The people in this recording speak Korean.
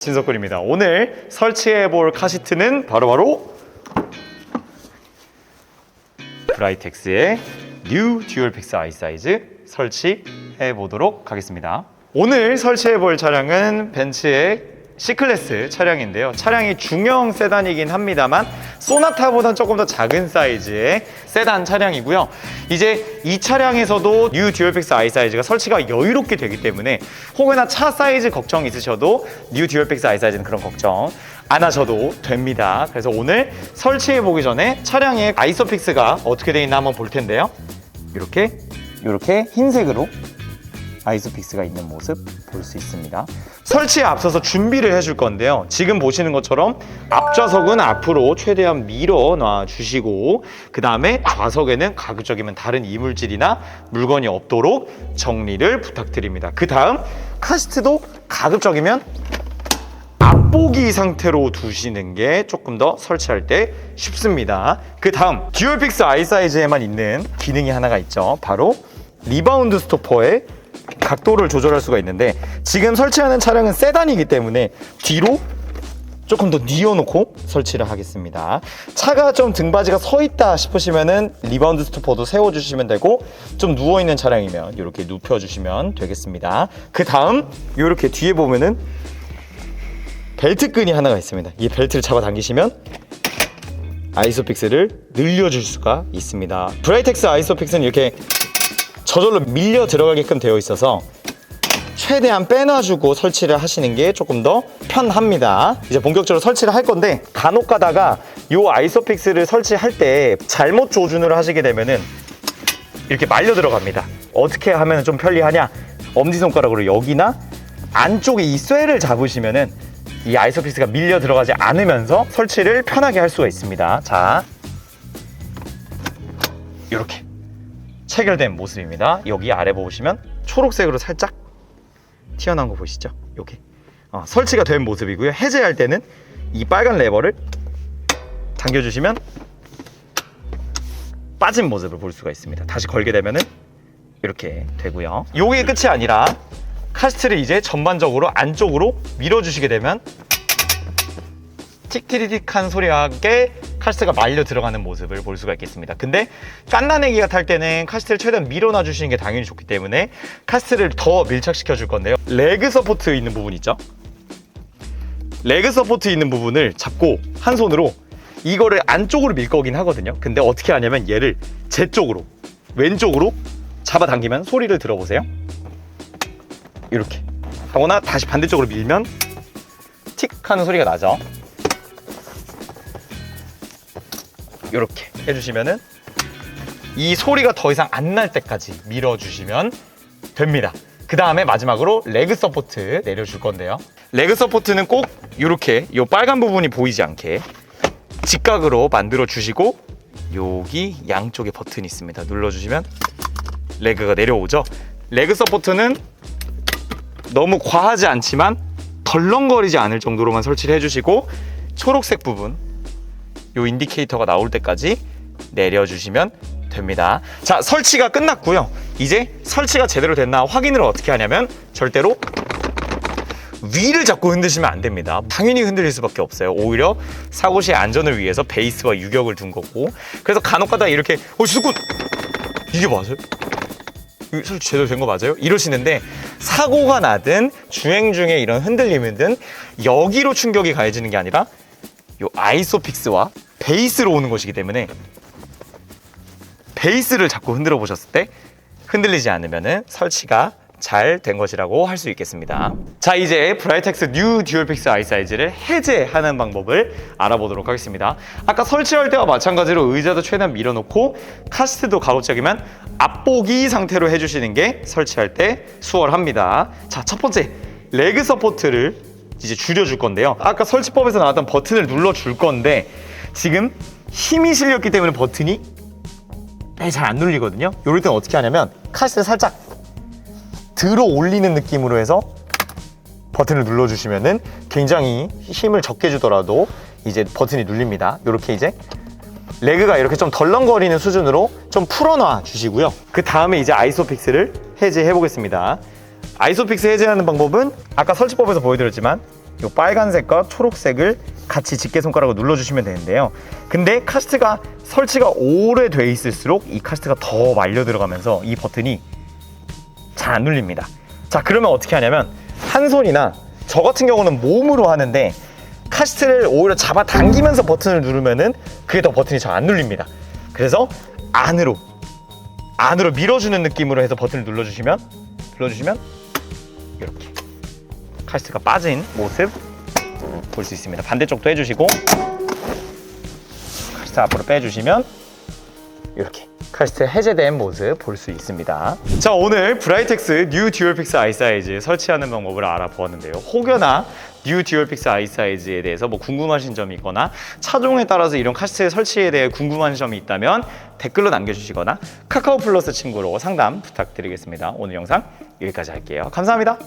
신석근입니다. 오늘 설치해볼 카시트는 바로 브라이텍스의 뉴 듀얼픽스 아이사이즈 설치해보도록 하겠습니다. 오늘 설치해볼 차량은 벤츠의 C클래스 차량인데요. 차량이 중형 세단이긴 합니다만 소나타보다는 조금 더 작은 사이즈의 세단 차량이고요. 이제 이 차량에서도 뉴 듀얼픽스 아이사이즈가 설치가 여유롭게 되기 때문에 혹여나 차 사이즈 걱정 있으셔도 뉴 듀얼픽스 아이사이즈는 그런 걱정 안 하셔도 됩니다. 그래서 오늘 설치해 보기 전에 차량의 아이소픽스가 어떻게 되어 있나 한번 볼 텐데요. 이렇게 흰색으로 아이소픽스가 있는 모습 볼 수 있습니다. 설치에 앞서서 준비를 해줄 건데요. 지금 보시는 것처럼 앞좌석은 앞으로 최대한 밀어 놔 주시고 그 다음에 좌석에는 가급적이면 다른 이물질이나 물건이 없도록 정리를 부탁드립니다. 그 다음 카시트도 가급적이면 앞보기 상태로 두시는 게 조금 더 설치할 때 쉽습니다. 그 다음 듀얼픽스 아이사이즈에만 있는 기능이 하나가 있죠. 바로 리바운드 스토퍼의 각도를 조절할 수가 있는데 지금 설치하는 차량은 세단이기 때문에 뒤로 조금 더 뉘어놓고 설치를 하겠습니다. 차가 좀 등받이가 서 있다 싶으시면은 리바운드 스토퍼도 세워주시면 되고 좀 누워있는 차량이면 이렇게 눕혀주시면 되겠습니다. 그 다음 이렇게 뒤에 보면은 벨트끈이 하나가 있습니다. 이 벨트를 잡아당기시면 아이소픽스를 늘려줄 수가 있습니다. 브라이텍스 아이소픽스는 이렇게 저절로 밀려 들어가게끔 되어 있어서 최대한 빼놔주고 설치를 하시는 게 조금 더 편합니다. 이제 본격적으로 설치를 할 건데 간혹 가다가 이 아이소픽스를 설치할 때 잘못 조준을 하시게 되면은 이렇게 말려 들어갑니다. 어떻게 하면 좀 편리하냐? 엄지손가락으로 여기나 안쪽에 이 쇠를 잡으시면은 이 아이소픽스가 밀려 들어가지 않으면서 설치를 편하게 할 수가 있습니다. 자, 이렇게 체결된 모습입니다. 여기 아래 보시면 초록색으로 살짝 튀어나온 거 보시죠? 이렇게 설치가 된 모습이고요. 해제할 때는 이 빨간 레버를 당겨주시면 빠진 모습을 볼 수가 있습니다. 다시 걸게 되면은 이렇게 되고요. 이게 끝이 아니라 카시트를 이제 전반적으로 안쪽으로 밀어주시게 되면 틱틱틱한 소리와 함께 카시트가 말려 들어가는 모습을 볼 수가 있겠습니다. 근데 깐나내기가 탈 때는 카시트를 최대한 밀어놔 주시는 게 당연히 좋기 때문에 카시트를 더 밀착시켜 줄 건데요. 레그 서포트 있는 부분 있죠? 레그 서포트 있는 부분을 잡고 한 손으로 이거를 안쪽으로 밀 거긴 하거든요. 근데 어떻게 하냐면 얘를 제 쪽으로 왼쪽으로 잡아당기면 소리를 들어보세요. 이렇게 하거나 다시 반대쪽으로 밀면 틱 하는 소리가 나죠. 이렇게 해주시면은 이 소리가 더 이상 안 날 때까지 밀어주시면 됩니다. 그 다음에 마지막으로 레그 서포트 내려줄 건데요. 레그 서포트는 꼭 이렇게 이 빨간 부분이 보이지 않게 직각으로 만들어 주시고 여기 양쪽에 버튼이 있습니다. 눌러주시면 레그가 내려오죠. 레그 서포트는 너무 과하지 않지만 덜렁거리지 않을 정도로만 설치를 해주시고 초록색 부분 요 인디케이터가 나올 때까지 내려주시면 됩니다. 자, 설치가 끝났고요. 이제 설치가 제대로 됐나 확인을 어떻게 하냐면 절대로 위를 잡고 흔드시면 안 됩니다. 당연히 흔들릴 수밖에 없어요. 오히려 사고 시의 안전을 위해서 베이스와 유격을 둔 거고. 그래서 간혹가다 이렇게 지석군 이게 맞아요? 설치 제대로 된 거 맞아요? 이러시는데 사고가 나든 주행 중에 이런 흔들림이든 여기로 충격이 가해지는 게 아니라 요 아이소픽스와 베이스로 오는 것이기 때문에 베이스를 잡고 흔들어 보셨을 때 흔들리지 않으면 설치가 잘 된 것이라고 할 수 있겠습니다. 자, 이제 브라이텍스 뉴 듀얼픽스 아이사이즈를 해제하는 방법을 알아보도록 하겠습니다. 아까 설치할 때와 마찬가지로 의자도 최대한 밀어놓고 카시트도 가급적이면 앞보기 상태로 해주시는 게 설치할 때 수월합니다. 자, 첫 번째 레그 서포트를 이제 줄여줄 건데요. 아까 설치법에서 나왔던 버튼을 눌러줄 건데 지금 힘이 실렸기 때문에 버튼이 잘 안 눌리거든요. 이럴 때는 어떻게 하냐면 카시트를 살짝 들어 올리는 느낌으로 해서 버튼을 눌러주시면은 굉장히 힘을 적게 주더라도 이제 버튼이 눌립니다. 이렇게 이제 레그가 이렇게 좀 덜렁거리는 수준으로 좀 풀어놔 주시고요. 그 다음에 이제 아이소픽스를 해제해 보겠습니다. 아이소픽스 해제하는 방법은 아까 설치법에서 보여드렸지만 이 빨간색과 초록색을 같이 집게 손가락으로 눌러주시면 되는데요. 근데 카스트가 설치가 오래돼 있을수록 이 카스트가 더 말려 들어가면서 이 버튼이 잘 안 눌립니다. 자, 그러면 어떻게 하냐면 한 손이나 저 같은 경우는 몸으로 하는데 카스트를 오히려 잡아 당기면서 버튼을 누르면은 그게 더 버튼이 잘 안 눌립니다. 그래서 안으로 밀어주는 느낌으로 해서 버튼을 눌러주시면 이렇게 카스트가 빠진 모습 볼 수 있습니다. 반대쪽도 해주시고 카스트 앞으로 빼주시면 이렇게 카스트 해제된 모습 볼 수 있습니다. 자, 오늘 브라이텍스 뉴 듀얼픽스 아이사이즈 설치하는 방법을 알아보았는데요. 혹여나 뉴 듀얼픽스 아이사이즈에 대해서 뭐 궁금하신 점이 있거나 차종에 따라서 이런 카스트 설치에 대해 궁금한 점이 있다면 댓글로 남겨주시거나 카카오 플러스 친구로 상담 부탁드리겠습니다. 오늘 영상 여기까지 할게요. 감사합니다.